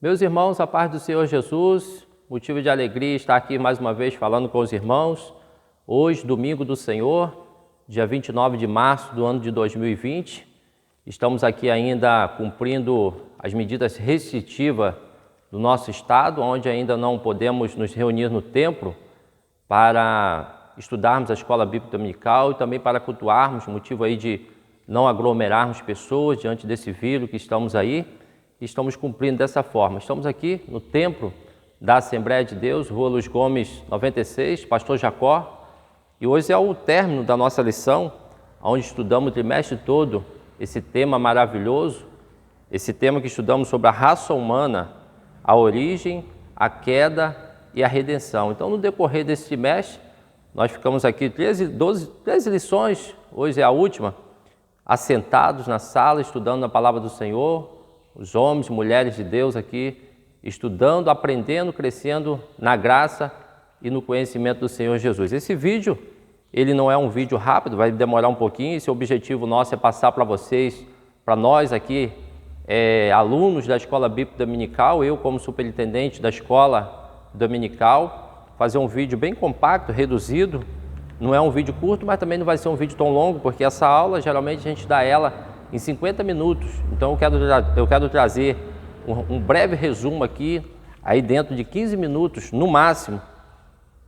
Meus irmãos, a paz do Senhor Jesus, motivo de alegria estar aqui mais uma vez falando com os irmãos. Hoje, domingo do Senhor, dia 29 de março do ano de 2020, estamos aqui ainda cumprindo as medidas restritivas do nosso estado, onde ainda não podemos nos reunir no templo para estudarmos a escola bíblica dominical e também para cultuarmos, motivo aí de não aglomerarmos pessoas diante desse vírus que estamos aí. Estamos cumprindo dessa forma. Estamos aqui no templo da Assembleia de Deus, Rua Luiz Gomes 96, Pastor Jacó, e hoje é o término da nossa lição, onde estudamos o trimestre todo esse tema maravilhoso, esse tema que estudamos sobre a raça humana, a origem, a queda e a redenção. Então, no decorrer desse trimestre, nós ficamos aqui 13 lições, hoje é a última, assentados na sala, estudando a palavra do Senhor, os homens, mulheres de Deus aqui, estudando, aprendendo, crescendo na graça e no conhecimento do Senhor Jesus. Esse vídeo, ele não é um vídeo rápido, vai demorar um pouquinho. Esse objetivo nosso é passar para vocês, para nós aqui, alunos da Escola Bíblica Dominical, eu como superintendente da Escola Dominical, fazer um vídeo bem compacto, reduzido. Não é um vídeo curto, mas também não vai ser um vídeo tão longo, porque essa aula, geralmente a gente dá ela em 50 minutos, então eu quero trazer um breve resumo aqui, aí dentro de 15 minutos no máximo,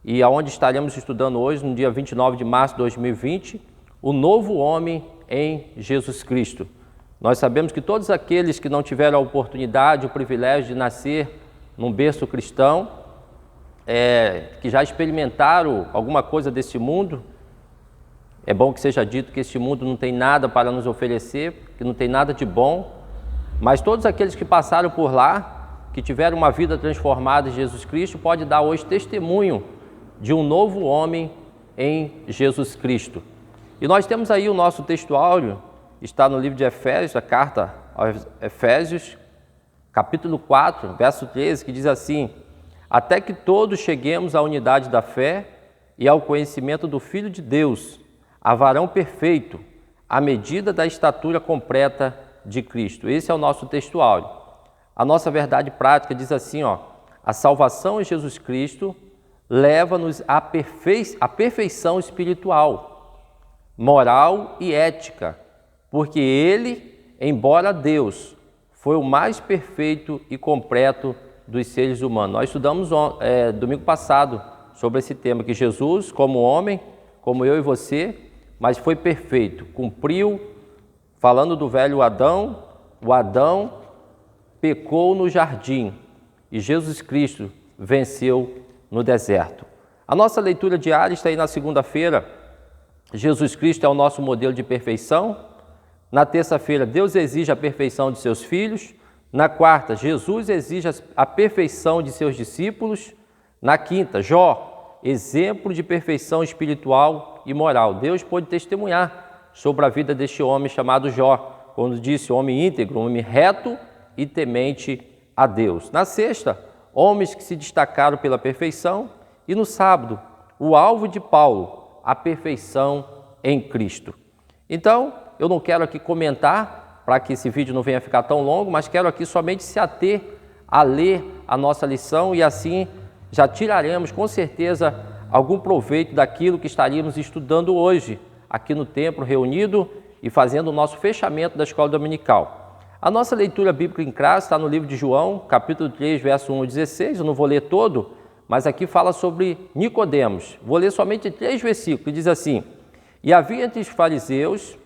e aonde estaremos estudando hoje, no dia 29 de março de 2020, o novo homem em Jesus Cristo. Nós sabemos que todos aqueles que não tiveram a oportunidade, o privilégio de nascer num berço cristão, que já experimentaram alguma coisa desse mundo, é bom que seja dito que este mundo não tem nada para nos oferecer, que não tem nada de bom, mas todos aqueles que passaram por lá, que tiveram uma vida transformada em Jesus Cristo, pode dar hoje testemunho de um novo homem em Jesus Cristo. E nós temos aí o nosso textuário, está no livro de Efésios, a carta aos Efésios, capítulo 4, verso 13, que diz assim: até que todos cheguemos à unidade da fé e ao conhecimento do Filho de Deus, a varão perfeito, à medida da estatura completa de Cristo. Esse é o nosso textuário. A nossa verdade prática diz assim, a salvação em Jesus Cristo leva-nos à perfeição espiritual, moral e ética, porque Ele, embora Deus, foi o mais perfeito e completo dos seres humanos. Nós estudamos domingo passado sobre esse tema, que Jesus, como homem, como eu e você, mas foi perfeito, cumpriu, falando do velho Adão, o Adão pecou no jardim e Jesus Cristo venceu no deserto. A nossa leitura diária está aí na segunda-feira. Jesus Cristo é o nosso modelo de perfeição. Na terça-feira, Deus exige a perfeição de seus filhos. Na quarta, Jesus exige a perfeição de seus discípulos. Na quinta, Jó, exemplo de perfeição espiritual e moral. Deus pôde testemunhar sobre a vida deste homem chamado Jó, quando disse homem íntegro, homem reto e temente a Deus. Na sexta, homens que se destacaram pela perfeição. E no sábado, o alvo de Paulo, a perfeição em Cristo. Então, eu não quero aqui comentar, para que esse vídeo não venha ficar tão longo, mas quero aqui somente se ater a ler a nossa lição e assim já tiraremos com certeza algum proveito daquilo que estaríamos estudando hoje, aqui no templo reunido e fazendo o nosso fechamento da escola dominical. A nossa leitura bíblica em classe está no livro de João, capítulo 3, verso 1 a 16, eu não vou ler todo, mas aqui fala sobre Nicodemos. Vou ler somente 3 versículos, que diz assim: e havia entre os fariseus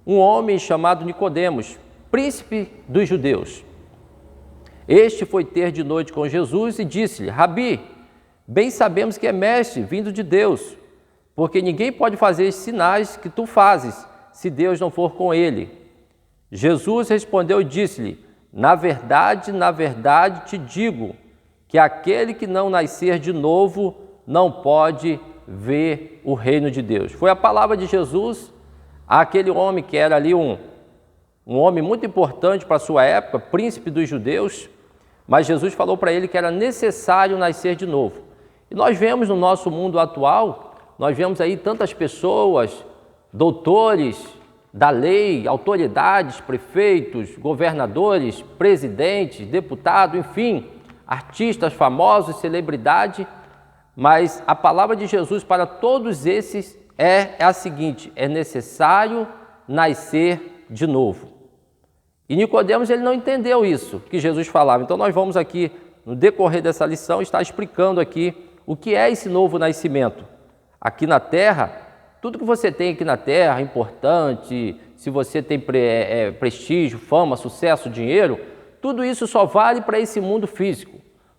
um homem chamado Nicodemos, príncipe dos judeus. Este foi ter de noite com Jesus e disse-lhe: Rabi, bem sabemos que é mestre vindo de Deus, porque ninguém pode fazer os sinais que tu fazes, se Deus não for com ele. Jesus respondeu e disse-lhe: na verdade te digo, que aquele que não nascer de novo não pode ver o reino de Deus. Foi a palavra de Jesus àquele homem que era ali um homem muito importante para a sua época, príncipe dos judeus, mas Jesus falou para ele que era necessário nascer de novo. E nós vemos no nosso mundo atual, nós vemos aí tantas pessoas, doutores, da lei, autoridades, prefeitos, governadores, presidentes, deputados, enfim, artistas famosos, celebridade, mas a palavra de Jesus para todos esses é a seguinte: é necessário nascer de novo. E Nicodemos, ele não entendeu isso que Jesus falava. Então nós vamos aqui, no decorrer dessa lição, estar explicando aqui o que é esse novo nascimento. Aqui na Terra, tudo que você tem aqui na Terra é importante, se você tem prestígio, fama, sucesso, dinheiro, tudo isso só vale para esse mundo físico.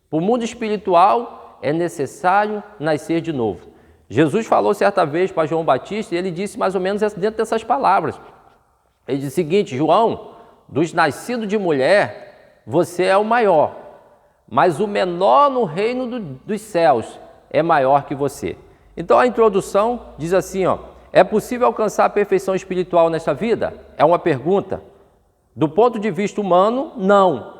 Para o mundo espiritual é necessário nascer de novo. Jesus falou certa vez para João Batista e ele disse mais ou menos dentro dessas palavras. Ele disse o seguinte: João, dos nascidos de mulher, você é o maior, mas o menor no reino dos céus é maior que você. Então a introdução diz assim, é possível alcançar a perfeição espiritual nesta vida? É uma pergunta. Do ponto de vista humano, não.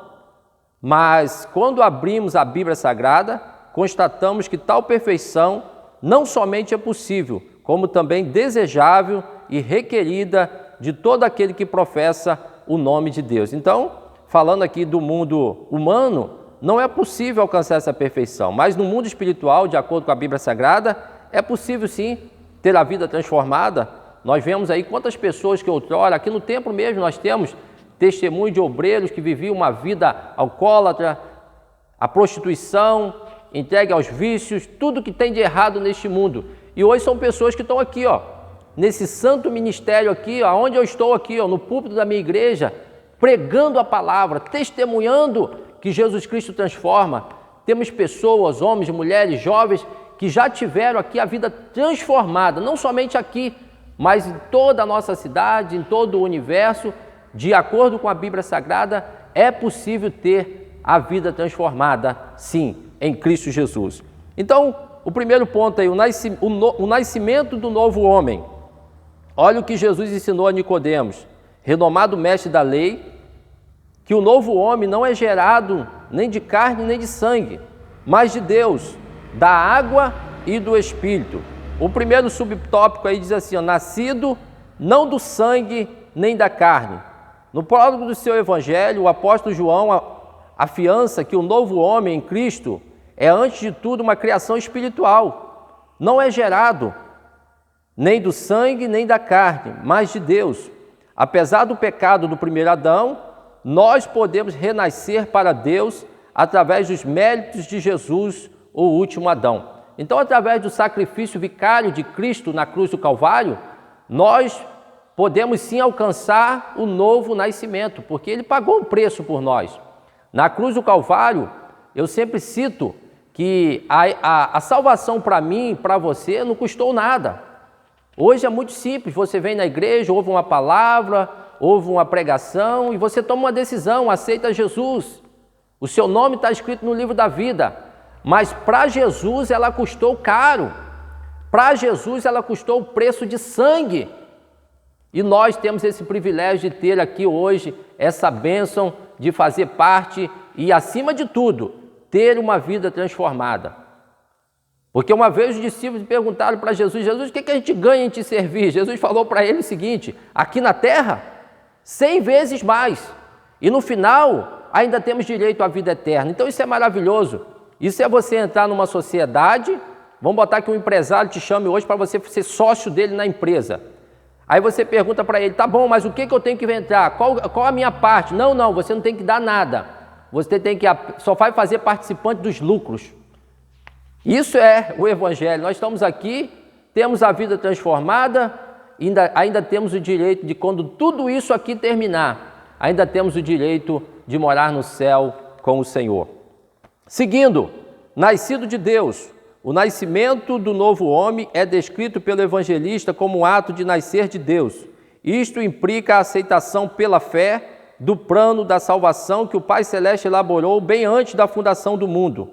Mas quando abrimos a Bíblia Sagrada, constatamos que tal perfeição não somente é possível, como também desejável e requerida de todo aquele que professa o nome de Deus. Então, falando aqui do mundo humano, não é possível alcançar essa perfeição, mas no mundo espiritual, de acordo com a Bíblia Sagrada, é possível sim ter a vida transformada. Nós vemos aí quantas pessoas que outrora, aqui no templo mesmo, nós temos testemunho de obreiros que viviam uma vida alcoólatra, a prostituição, entregue aos vícios, tudo que tem de errado neste mundo. E hoje são pessoas que estão aqui, nesse santo ministério aqui, onde eu estou aqui, no púlpito da minha igreja, pregando a palavra, testemunhando que Jesus Cristo transforma. Temos pessoas, homens, mulheres, jovens, que já tiveram aqui a vida transformada, não somente aqui, mas em toda a nossa cidade, em todo o universo. De acordo com a Bíblia Sagrada, é possível ter a vida transformada, sim, em Cristo Jesus. Então, o primeiro ponto aí, o nascimento do novo homem. Olha o que Jesus ensinou a Nicodemos, renomado mestre da lei, que o novo homem não é gerado nem de carne nem de sangue, mas de Deus, da água e do Espírito. O primeiro subtópico aí diz assim, nascido não do sangue nem da carne. No prólogo do seu evangelho, o apóstolo João afiança que o novo homem em Cristo é, antes de tudo, uma criação espiritual. Não é gerado nem do sangue nem da carne, mas de Deus. Apesar do pecado do primeiro Adão, nós podemos renascer para Deus através dos méritos de Jesus, o último Adão. Então, através do sacrifício vicário de Cristo na cruz do Calvário, nós podemos sim alcançar o novo nascimento, porque Ele pagou um preço por nós. Na cruz do Calvário, eu sempre cito que a salvação para mim, para você, não custou nada. Hoje é muito simples, você vem na igreja, ouve uma palavra, ouve uma pregação e você toma uma decisão, aceita Jesus. O seu nome está escrito no livro da vida, mas para Jesus ela custou caro. Para Jesus ela custou o preço de sangue. E nós temos esse privilégio de ter aqui hoje essa bênção de fazer parte e, acima de tudo, ter uma vida transformada. Porque uma vez os discípulos perguntaram para Jesus, Jesus, o que a gente ganha em te servir? Jesus falou para ele o seguinte, aqui na terra, 100 vezes mais. E no final, ainda temos direito à vida eterna. Então isso é maravilhoso. Isso é você entrar numa sociedade, vamos botar que um empresário te chame hoje para você ser sócio dele na empresa. Aí você pergunta para ele, tá bom, mas o que eu tenho que entrar? Qual a minha parte? Não, você não tem que dar nada. Você só vai fazer participante dos lucros. Isso é o Evangelho. Nós estamos aqui, temos a vida transformada, ainda temos o direito de, quando tudo isso aqui terminar, ainda temos o direito de morar no céu com o Senhor. Seguindo, nascido de Deus. O nascimento do novo homem é descrito pelo evangelista como um ato de nascer de Deus. Isto implica a aceitação pela fé do plano da salvação que o Pai Celeste elaborou bem antes da fundação do mundo.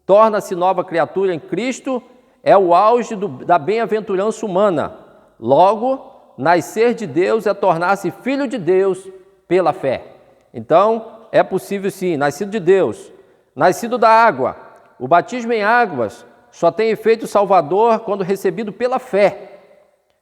Torna-se nova criatura em Cristo, é o auge da bem-aventurança humana. Logo, nascer de Deus é tornar-se filho de Deus pela fé. Então, é possível sim, nascido de Deus, nascido da água. O batismo em águas só tem efeito salvador quando recebido pela fé.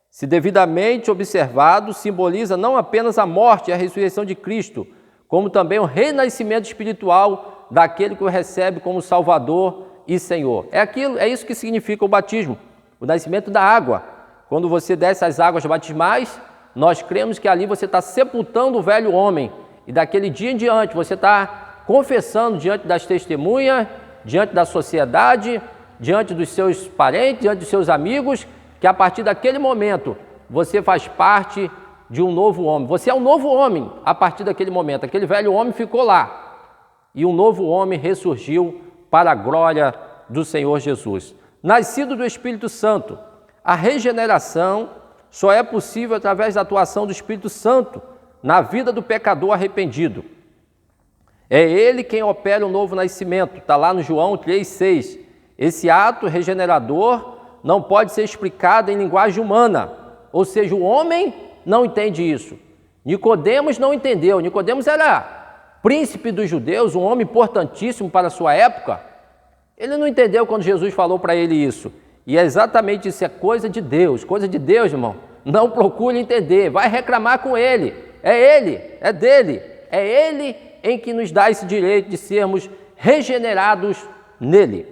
se devidamente observado, simboliza não apenas a morte e a ressurreição de Cristo, como também o renascimento espiritual daquele que o recebe como Salvador e Senhor. É isso que significa o batismo, o nascimento da água. Quando você desce as águas batismais, nós cremos que ali você está sepultando o velho homem, e daquele dia em diante você está confessando diante das testemunhas, diante da sociedade, diante dos seus parentes, diante dos seus amigos, que a partir daquele momento você faz parte de um novo homem. Você é um novo homem a partir daquele momento. Aquele velho homem ficou lá e um novo homem ressurgiu para a glória do Senhor Jesus. Nascido do Espírito Santo, a regeneração só é possível através da atuação do Espírito Santo na vida do pecador arrependido. É Ele quem opera o novo nascimento, está lá no João 3,6. Esse ato regenerador não pode ser explicado em linguagem humana, ou seja, o homem não entende isso. Nicodemos não entendeu. Nicodemos era príncipe dos judeus, um homem importantíssimo para a sua época. Ele não entendeu quando Jesus falou para ele isso. E é exatamente isso, é coisa de Deus, irmão. Não procure entender, vai reclamar com Ele. É Ele, é dele, é Ele em que nos dá esse direito de sermos regenerados nele.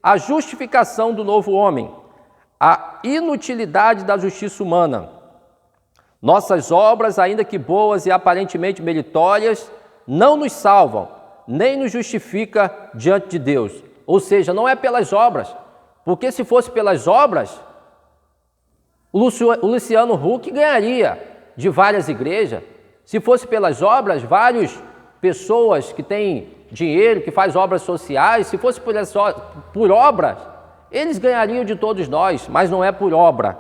A justificação do novo homem, a inutilidade da justiça humana. Nossas obras, ainda que boas e aparentemente meritórias, não nos salvam, nem nos justifica diante de Deus. Ou seja, não é pelas obras, porque se fosse pelas obras, o Luciano Huck ganharia de várias igrejas. Se fosse pelas obras, várias pessoas que têm dinheiro, que fazem obras sociais, se fosse por obras, eles ganhariam de todos nós, mas não é por obra.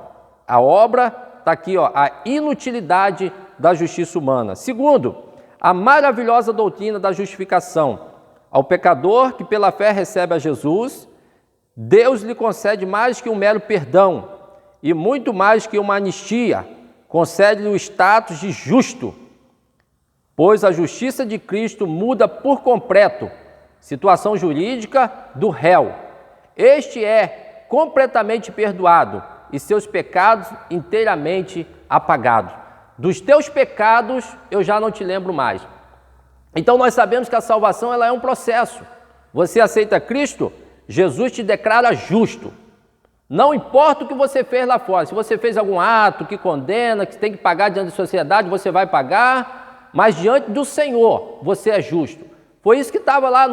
A obra está aqui, a inutilidade da justiça humana. Segundo, a maravilhosa doutrina da justificação. Ao pecador que pela fé recebe a Jesus, Deus lhe concede mais que um mero perdão e muito mais que uma anistia, concede-lhe o status de justo, pois a justiça de Cristo muda por completo situação jurídica do réu. Este é completamente perdoado e seus pecados inteiramente apagados. Dos teus pecados eu já não te lembro mais. Então nós sabemos que a salvação ela é um processo. Você aceita Cristo, Jesus te declara justo. Não importa o que você fez lá fora, se você fez algum ato que condena, que tem que pagar diante da sociedade, você vai pagar, mas diante do Senhor você é justo. Foi isso que estava lá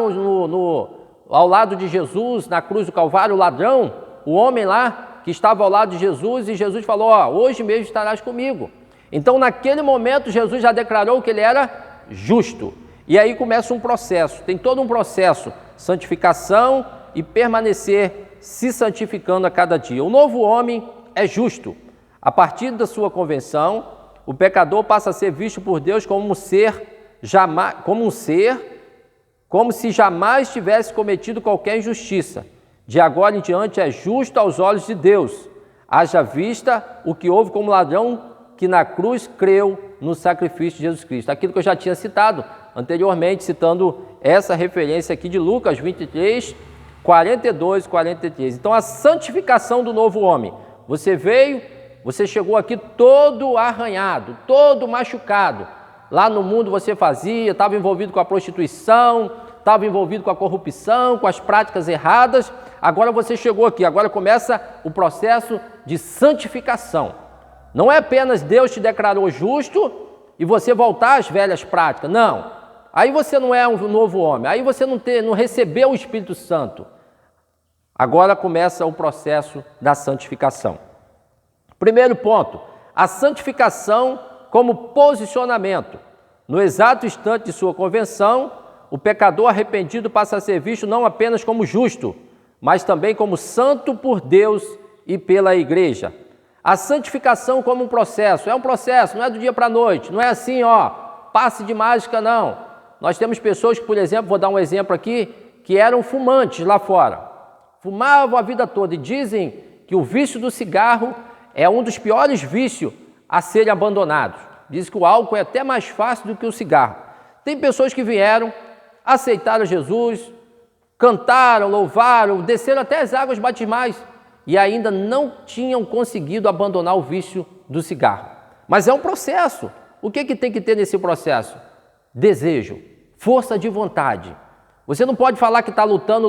ao lado de Jesus, na cruz do Calvário, o ladrão, o homem lá que estava ao lado de Jesus, e Jesus falou, hoje mesmo estarás comigo. Então naquele momento Jesus já declarou que ele era justo. E aí começa um processo, tem todo um processo, santificação e permanecer se santificando a cada dia. O novo homem é justo. A partir da sua conversão, o pecador passa a ser visto por Deus como se jamais tivesse cometido qualquer injustiça. De agora em diante é justo aos olhos de Deus. Haja vista o que houve como ladrão que na cruz creu no sacrifício de Jesus Cristo. Aquilo que eu já tinha citado anteriormente, citando essa referência aqui de Lucas 23, 42 e 43. Então, a santificação do novo homem. Você chegou aqui todo arranhado, todo machucado. Lá no mundo você estava envolvido com a prostituição, estava envolvido com a corrupção, com as práticas erradas. Agora você chegou aqui, agora começa o processo de santificação. Não é apenas Deus te declarou justo e você voltar às velhas práticas, não. Aí você não é um novo homem, aí você não recebeu o Espírito Santo. Agora começa o processo da santificação. Primeiro ponto, a santificação como posicionamento. No exato instante de sua conversão, o pecador arrependido passa a ser visto não apenas como justo, mas também como santo por Deus e pela igreja. A santificação como um processo, não é do dia para a noite, não é assim, passe de mágica, não. Nós temos pessoas que, por exemplo, vou dar um exemplo aqui, que eram fumantes lá fora. Fumavam a vida toda e dizem que o vício do cigarro é um dos piores vícios a serem abandonados. Diz que o álcool é até mais fácil do que o cigarro. Tem pessoas que vieram, aceitaram Jesus, cantaram, louvaram, desceram até as águas batismais e ainda não tinham conseguido abandonar o vício do cigarro. Mas é um processo. O que tem que ter nesse processo? Desejo, força de vontade. Você não pode falar que está lutando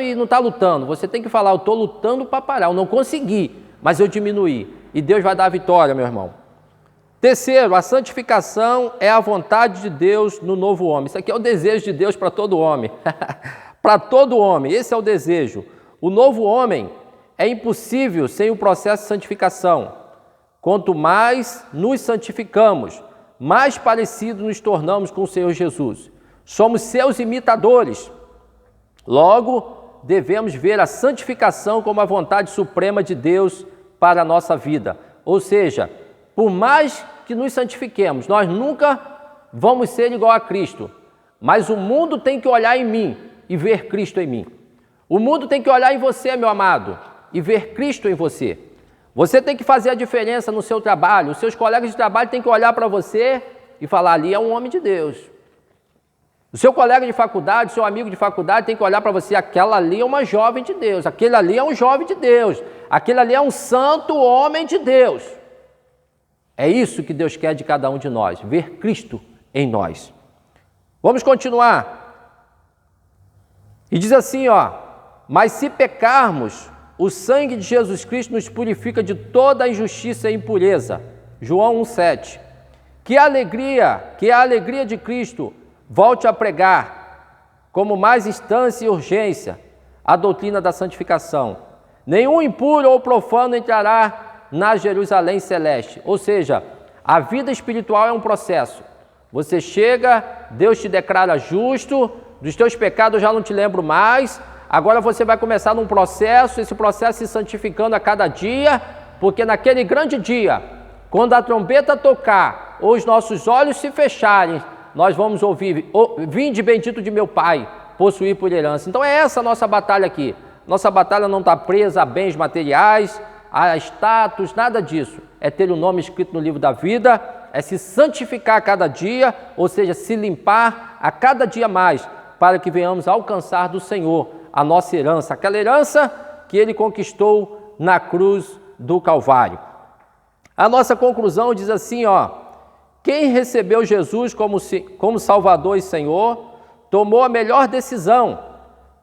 e não está lutando. Você tem que falar, eu estou lutando para parar, eu não consegui, mas eu diminuí. E Deus vai dar a vitória, meu irmão. Terceiro, a santificação é a vontade de Deus no novo homem. Isso aqui é o desejo de Deus para todo homem. Para todo homem, esse é o desejo. O novo homem é impossível sem o processo de santificação. Quanto mais nos santificamos, mais parecidos nos tornamos com o Senhor Jesus. Somos seus imitadores. Logo, devemos ver a santificação como a vontade suprema de Deus para a nossa vida. Ou seja, por mais que nos santifiquemos, nós nunca vamos ser igual a Cristo. Mas o mundo tem que olhar em mim e ver Cristo em mim. O mundo tem que olhar em você, meu amado, e ver Cristo em você. Você tem que fazer a diferença no seu trabalho. Os seus colegas de trabalho têm que olhar para você e falar, ali é um homem de Deus. O seu colega de faculdade, seu amigo de faculdade tem que olhar para você, aquela ali é uma jovem de Deus, aquele ali é um jovem de Deus, aquele ali é um santo homem de Deus. É isso que Deus quer de cada um de nós, ver Cristo em nós. Vamos continuar. E diz assim, mas se pecarmos, o sangue de Jesus Cristo nos purifica de toda a injustiça e impureza. João 1,7. Que a alegria de Cristo volte a pregar, como mais instância e urgência, a doutrina da santificação. Nenhum impuro ou profano entrará na Jerusalém celeste. Ou seja, a vida espiritual é um processo. Você chega, Deus te declara justo, dos teus pecados eu já não te lembro mais, agora você vai começar num processo, esse processo se santificando a cada dia, porque naquele grande dia, quando a trombeta tocar, ou os nossos olhos se fecharem, nós vamos ouvir, vinde bendito de meu Pai, possuir por herança. Então é essa a nossa batalha aqui. Nossa batalha não está presa a bens materiais, a status, nada disso. É ter o nome escrito no livro da vida, é se santificar a cada dia, ou seja, se limpar a cada dia mais, para que venhamos alcançar do Senhor a nossa herança, aquela herança que Ele conquistou na cruz do Calvário. A nossa conclusão diz assim, quem recebeu Jesus como Salvador e Senhor, tomou a melhor decisão,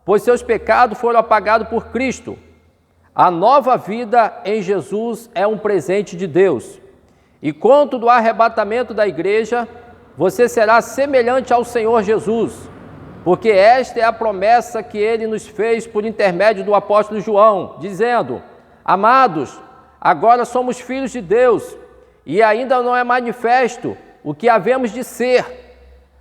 pois seus pecados foram apagados por Cristo. A nova vida em Jesus é um presente de Deus. E quanto do arrebatamento da igreja, você será semelhante ao Senhor Jesus, porque esta é a promessa que Ele nos fez por intermédio do apóstolo João, dizendo, amados, agora somos filhos de Deus, e ainda não é manifesto o que havemos de ser,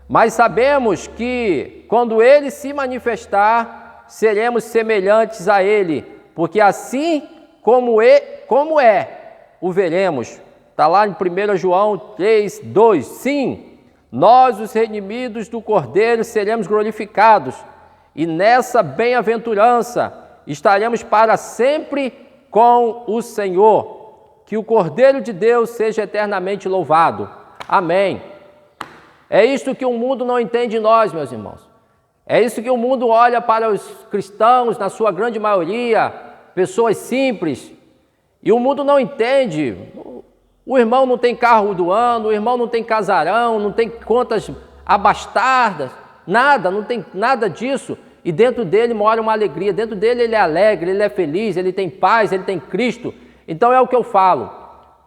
mas sabemos que, quando Ele se manifestar, seremos semelhantes a Ele, porque assim como é, o veremos. Está lá em 1 João 3, 2. Sim, nós, os redimidos do Cordeiro, seremos glorificados, e nessa bem-aventurança estaremos para sempre com o Senhor. Que o Cordeiro de Deus seja eternamente louvado. Amém. É isso que o mundo não entende em nós, meus irmãos. É isso que o mundo olha para os cristãos, na sua grande maioria, pessoas simples, e o mundo não entende. O irmão não tem carro do ano, o irmão não tem casarão, não tem contas abastardas, nada, não tem nada disso. E dentro dele mora uma alegria, dentro dele ele é alegre, ele é feliz, ele tem paz, ele tem Cristo. Então é o que eu falo,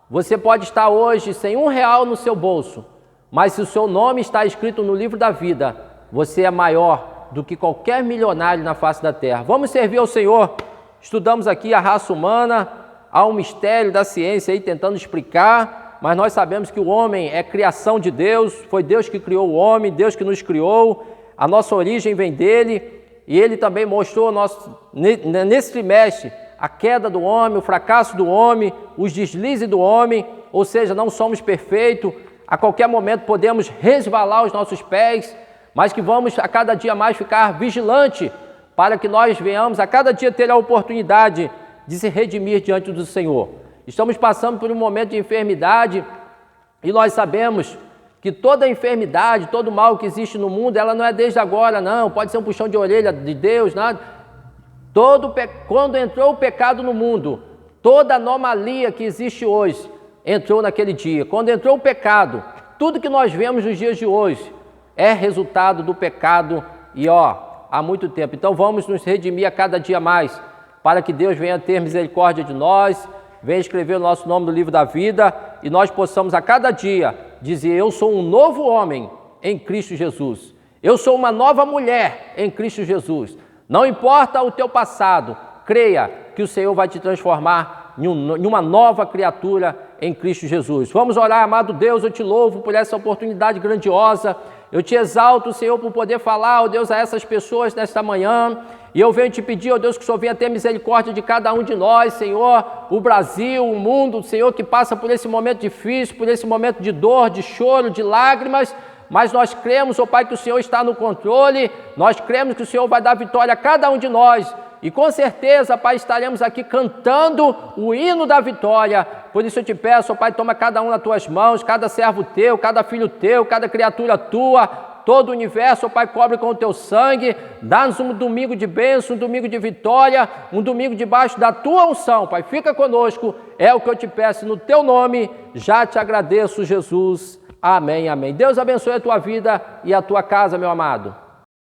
você pode estar hoje sem R$1 no seu bolso, mas se o seu nome está escrito no livro da vida, você é maior do que qualquer milionário na face da terra. Vamos servir ao Senhor. Estudamos aqui a raça humana, há um mistério da ciência aí tentando explicar, mas nós sabemos que o homem é criação de Deus, foi Deus que criou o homem, Deus que nos criou, a nossa origem vem dele, e ele também mostrou nesse trimestre a queda do homem, o fracasso do homem, os deslizes do homem, ou seja, não somos perfeitos, a qualquer momento podemos resvalar os nossos pés, mas que vamos a cada dia mais ficar vigilante para que nós venhamos a cada dia ter a oportunidade de se redimir diante do Senhor. Estamos passando por um momento de enfermidade e nós sabemos que toda enfermidade, todo mal que existe no mundo, ela não é desde agora, não, pode ser um puxão de orelha de Deus, nada. Quando entrou o pecado no mundo, toda anomalia que existe hoje entrou naquele dia. Quando entrou o pecado, tudo que nós vemos nos dias de hoje é resultado do pecado e há muito tempo. Então vamos nos redimir a cada dia mais, para que Deus venha ter misericórdia de nós, venha escrever o nosso nome no livro da vida e nós possamos a cada dia dizer: eu sou um novo homem em Cristo Jesus. Eu sou uma nova mulher em Cristo Jesus. Não importa o teu passado, creia que o Senhor vai te transformar em uma nova criatura em Cristo Jesus. Vamos orar, amado Deus, eu te louvo por essa oportunidade grandiosa. Eu te exalto, Senhor, por poder falar, ó Deus, a essas pessoas nesta manhã. E eu venho te pedir, ó Deus, que o Senhor venha ter misericórdia de cada um de nós, Senhor, o Brasil, o mundo, Senhor, que passa por esse momento difícil, por esse momento de dor, de choro, de lágrimas. Mas nós cremos, ó Pai, que o Senhor está no controle, nós cremos que o Senhor vai dar vitória a cada um de nós, e com certeza, Pai, estaremos aqui cantando o hino da vitória. Por isso eu te peço, ó Pai, toma cada um nas tuas mãos, cada servo teu, cada filho teu, cada criatura tua, todo o universo, ó Pai, cobre com o teu sangue, dá-nos um domingo de bênção, um domingo de vitória, um domingo debaixo da tua unção, Pai, fica conosco, é o que eu te peço no teu nome, já te agradeço, Jesus. Amém, amém. Deus abençoe a tua vida e a tua casa, meu amado.